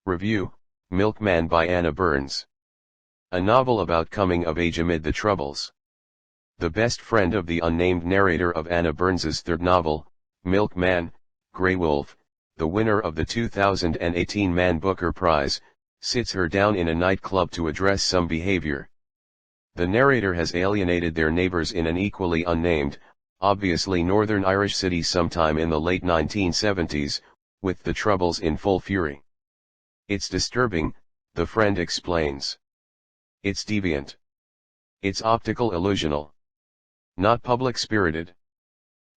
Review, Milkman by Anna Burns. A novel about coming of age amid the Troubles. The best friend of the unnamed narrator of Anna Burns's third novel, Milkman, Grey Wolf, the winner of the 2018 Man Booker Prize, sits her down in a nightclub to address some behavior. The narrator has alienated their neighbors in an equally unnamed, obviously Northern Irish city sometime in the late 1970s, with the Troubles in full fury. It's disturbing, the friend explains. It's deviant. It's optical illusional. Not public-spirited.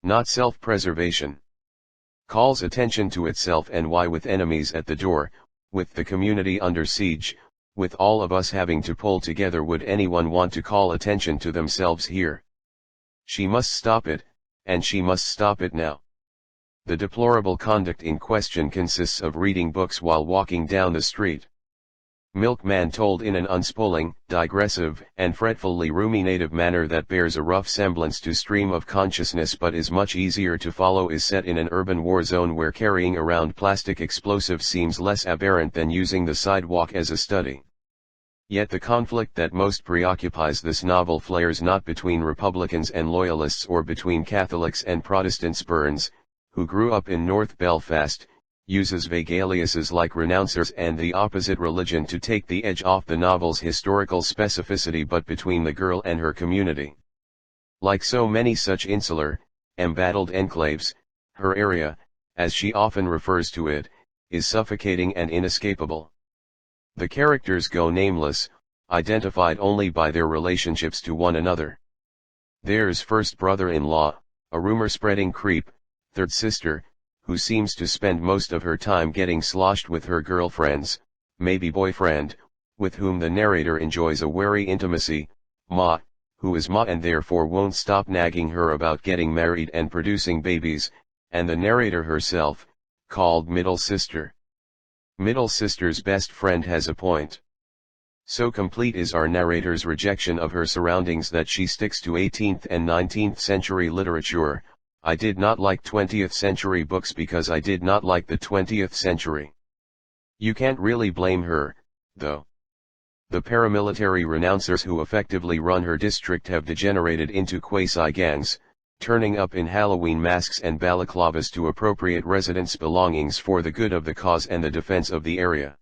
Not self-preservation. Calls attention to itself and why, with enemies at the door, with the community under siege, with all of us having to pull together, would anyone want to call attention to themselves here? She must stop it, and she must stop it now. The deplorable conduct in question consists of reading books while walking down the street. Milkman told in an unspoiling, digressive, and fretfully ruminative manner that bears a rough semblance to stream of consciousness but is much easier to follow, is set in an urban war zone where carrying around plastic explosives seems less aberrant than using the sidewalk as a study. Yet the conflict that most preoccupies this novel flares not between Republicans and Loyalists or between Catholics and Protestants. Burns, who grew up in North Belfast, uses vague aliases like renouncers and the opposite religion to take the edge off the novel's historical specificity, but between the girl and her community. Like so many such insular, embattled enclaves, her area, as she often refers to it, is suffocating and inescapable. The characters go nameless, identified only by their relationships to one another. There's first brother-in-law, a rumor-spreading creep; third sister, who seems to spend most of her time getting sloshed with her girlfriends, maybe boyfriend, with whom the narrator enjoys a wary intimacy; Ma, who is Ma and therefore won't stop nagging her about getting married and producing babies; and the narrator herself, called Middle Sister. Middle Sister's best friend has a point. So complete is our narrator's rejection of her surroundings that she sticks to 18th and 19th century literature. I did not like 20th century books because I did not like the 20th century. You can't really blame her, though. The paramilitary renouncers who effectively run her district have degenerated into quasi-gangs, turning up in Halloween masks and balaclavas to appropriate residents' belongings for the good of the cause and the defense of the area.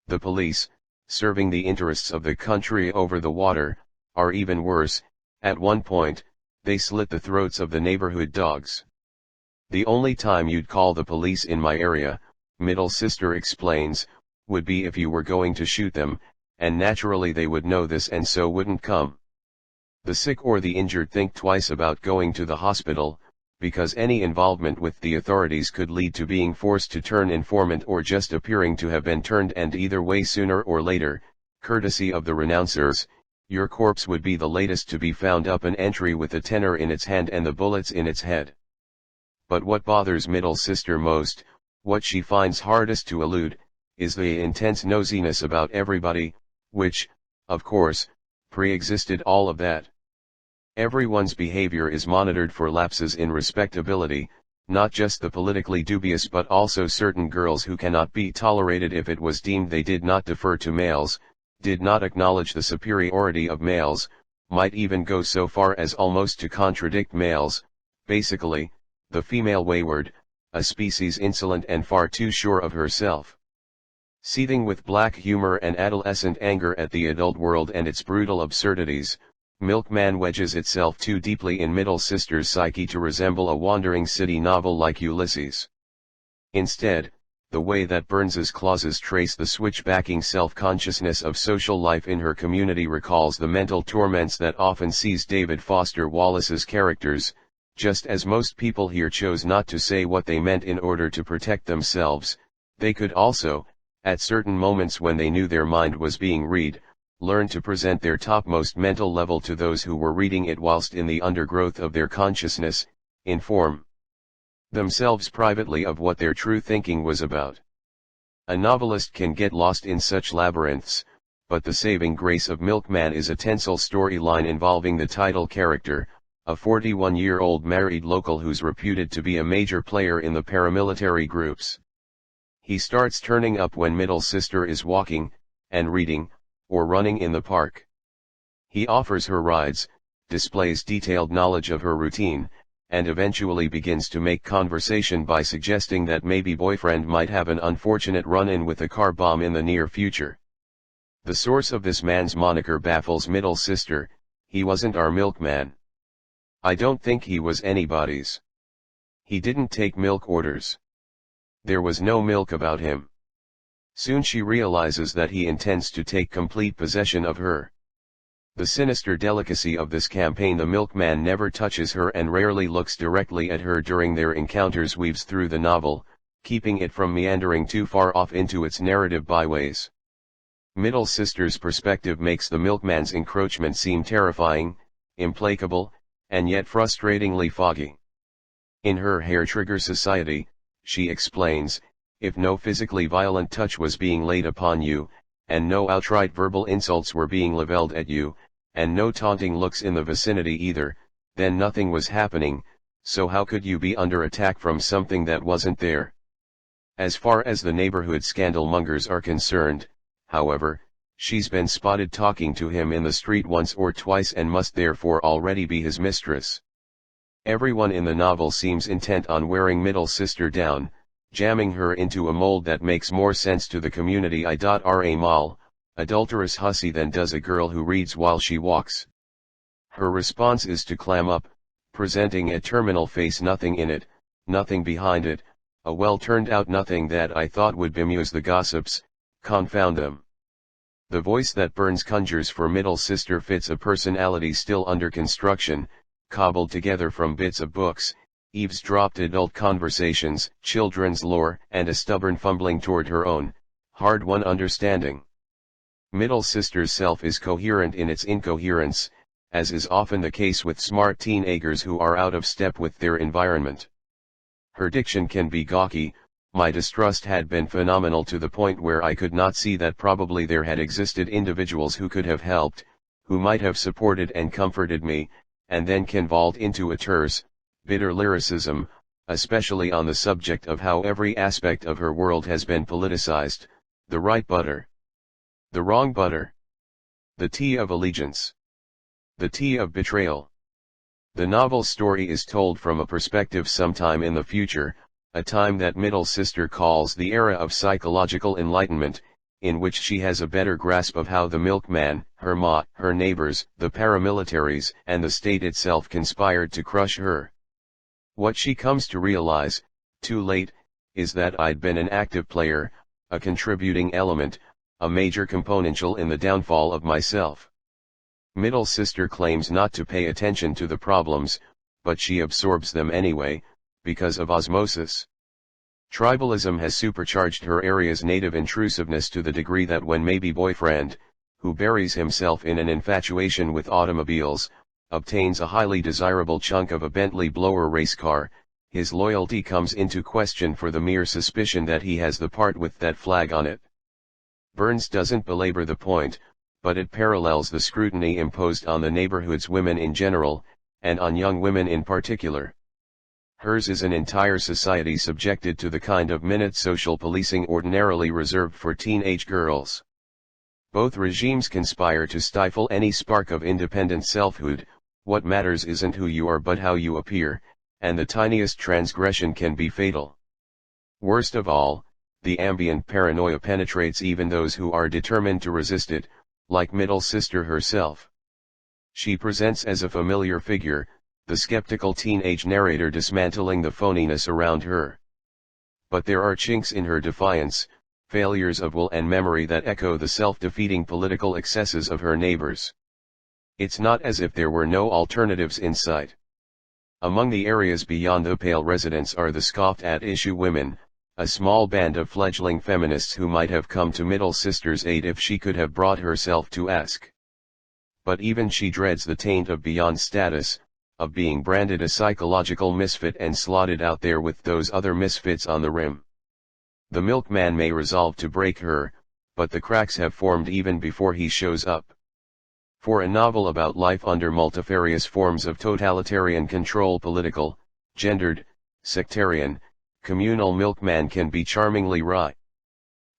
The police, serving the interests of the country over the water, are even worse. At one point, they slit the throats of the neighborhood dogs. The only time you'd call the police in my area, Middle Sister explains, would be if you were going to shoot them, and naturally they would know this and so wouldn't come. The sick or the injured think twice about going to the hospital, because any involvement with the authorities could lead to being forced to turn informant or just appearing to have been turned, and either way, sooner or later, courtesy of the renouncers, your corpse would be the latest to be found up an entry with the tenor in its hand and the bullets in its head. But what bothers Middle Sister most, what she finds hardest to elude, is the intense nosiness about everybody, which, of course, pre-existed all of that. Everyone's behavior is monitored for lapses in respectability, not just the politically dubious but also certain girls who cannot be tolerated if it was deemed they did not defer to males, did not acknowledge the superiority of males, might even go so far as almost to contradict males. Basically, the female wayward, a species insolent and far too sure of herself. Seething with black humor and adolescent anger at the adult world and its brutal absurdities, Milkman wedges itself too deeply in Middle Sister's psyche to resemble a wandering city novel like Ulysses. Instead, the way that Burns's clauses trace the switchbacking self-consciousness of social life in her community recalls the mental torments that often seize David Foster Wallace's characters. Just as most people here chose not to say what they meant in order to protect themselves, they could also, at certain moments when they knew their mind was being read, learn to present their topmost mental level to those who were reading it whilst in the undergrowth of their consciousness, inform themselves privately of what their true thinking was about. A novelist can get lost in such labyrinths, but the saving grace of Milkman is a tensile storyline involving the title character, a 41-year-old married local who's reputed to be a major player in the paramilitary groups. He starts turning up when middle sister is walking, and reading, or running in the park. He offers her rides, displays detailed knowledge of her routine, and eventually begins to make conversation by suggesting that maybe boyfriend might have an unfortunate run-in with a car bomb in the near future. The source of this man's moniker baffles middle sister. He wasn't our milkman. I don't think he was anybody's. He didn't take milk orders. There was no milk about him. Soon she realizes that he intends to take complete possession of her. The sinister delicacy of this campaign: the milkman never touches her and rarely looks directly at her during their encounters, weaves through the novel, keeping it from meandering too far off into its narrative byways. Middle sister's perspective makes the milkman's encroachment seem terrifying, implacable, and yet frustratingly foggy. In her hair-trigger society, she explains, if no physically violent touch was being laid upon you, and no outright verbal insults were being leveled at you, and no taunting looks in the vicinity either, then nothing was happening, so how could you be under attack from something that wasn't there? As far as the neighborhood scandalmongers are concerned, however, she's been spotted talking to him in the street once or twice and must therefore already be his mistress. Everyone in the novel seems intent on wearing middle sister down, jamming her into a mold that makes more sense to the community IRA mall, adulterous hussy, than does a girl who reads while she walks. Her response is to clam up, presenting a terminal face: nothing in it, nothing behind it, a well-turned-out nothing that I thought would bemuse the gossips, confound them. The voice that Burns conjures for middle sister fits a personality still under construction, cobbled together from bits of books, eavesdropped adult conversations, children's lore, and a stubborn fumbling toward her own, hard-won understanding. Middle sister's self is coherent in its incoherence, as is often the case with smart teenagers who are out of step with their environment. Her diction can be gawky. My distrust had been phenomenal to the point where I could not see that probably there had existed individuals who could have helped, who might have supported and comforted me, and then convolved into a terse, bitter lyricism, especially on the subject of how every aspect of her world has been politicized: the right butter, the wrong butter, the tea of allegiance, the tea of betrayal. The novel's story is told from a perspective sometime in the future, a time that middle sister calls the era of psychological enlightenment, in which she has a better grasp of how the milkman, her ma, her neighbors, the paramilitaries, and the state itself conspired to crush her. What she comes to realize, too late, is that I'd been an active player, a contributing element, a major componential in the downfall of myself. Middle sister claims not to pay attention to the problems, but she absorbs them anyway, because of osmosis. Tribalism has supercharged her area's native intrusiveness to the degree that when maybe boyfriend, who buries himself in an infatuation with automobiles, obtains a highly desirable chunk of a Bentley blower race car, his loyalty comes into question for the mere suspicion that he has the part with that flag on it. Burns doesn't belabor the point, but it parallels the scrutiny imposed on the neighborhood's women in general, and on young women in particular. Hers is an entire society subjected to the kind of minute social policing ordinarily reserved for teenage girls. Both regimes conspire to stifle any spark of independent selfhood. What matters isn't who you are but how you appear, and the tiniest transgression can be fatal. Worst of all, the ambient paranoia penetrates even those who are determined to resist it, like middle sister herself. She presents as a familiar figure, the skeptical teenage narrator dismantling the phoniness around her. But there are chinks in her defiance, failures of will and memory that echo the self-defeating political excesses of her neighbors. It's not as if there were no alternatives in sight. Among the areas beyond the pale residents are the scoffed-at issue women, a small band of fledgling feminists who might have come to middle sister's aid if she could have brought herself to ask. But even she dreads the taint of beyond status, of being branded a psychological misfit and slotted out there with those other misfits on the rim. The milkman may resolve to break her, but the cracks have formed even before he shows up. For a novel about life under multifarious forms of totalitarian control, political, gendered, sectarian, communal, Milkman can be charmingly wry.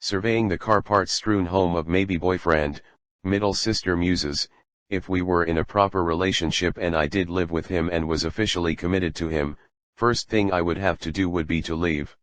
Surveying the car parts strewn home of maybe boyfriend, middle sister muses, if we were in a proper relationship and I did live with him and was officially committed to him, first thing I would have to do would be to leave.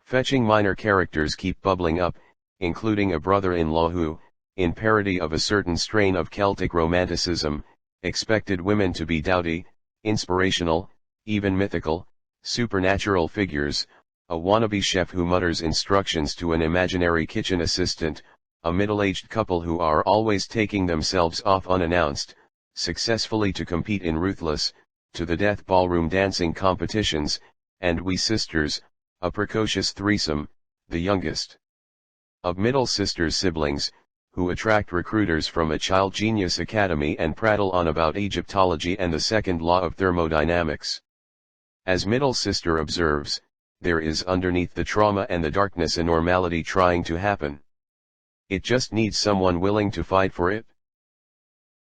Fetching minor characters keep bubbling up, including a brother-in-law who, in parody of a certain strain of Celtic romanticism, expected women to be dowdy, inspirational, even mythical, supernatural figures, a wannabe chef who mutters instructions to an imaginary kitchen assistant, a middle-aged couple who are always taking themselves off unannounced, successfully to compete in ruthless, to-the-death ballroom dancing competitions, and we sisters, a precocious threesome, the youngest of middle sisters' siblings, who attract recruiters from a child genius academy and prattle on about Egyptology and the second law of thermodynamics. As middle sister observes, there is underneath the trauma and the darkness a normality trying to happen. It just needs someone willing to fight for it.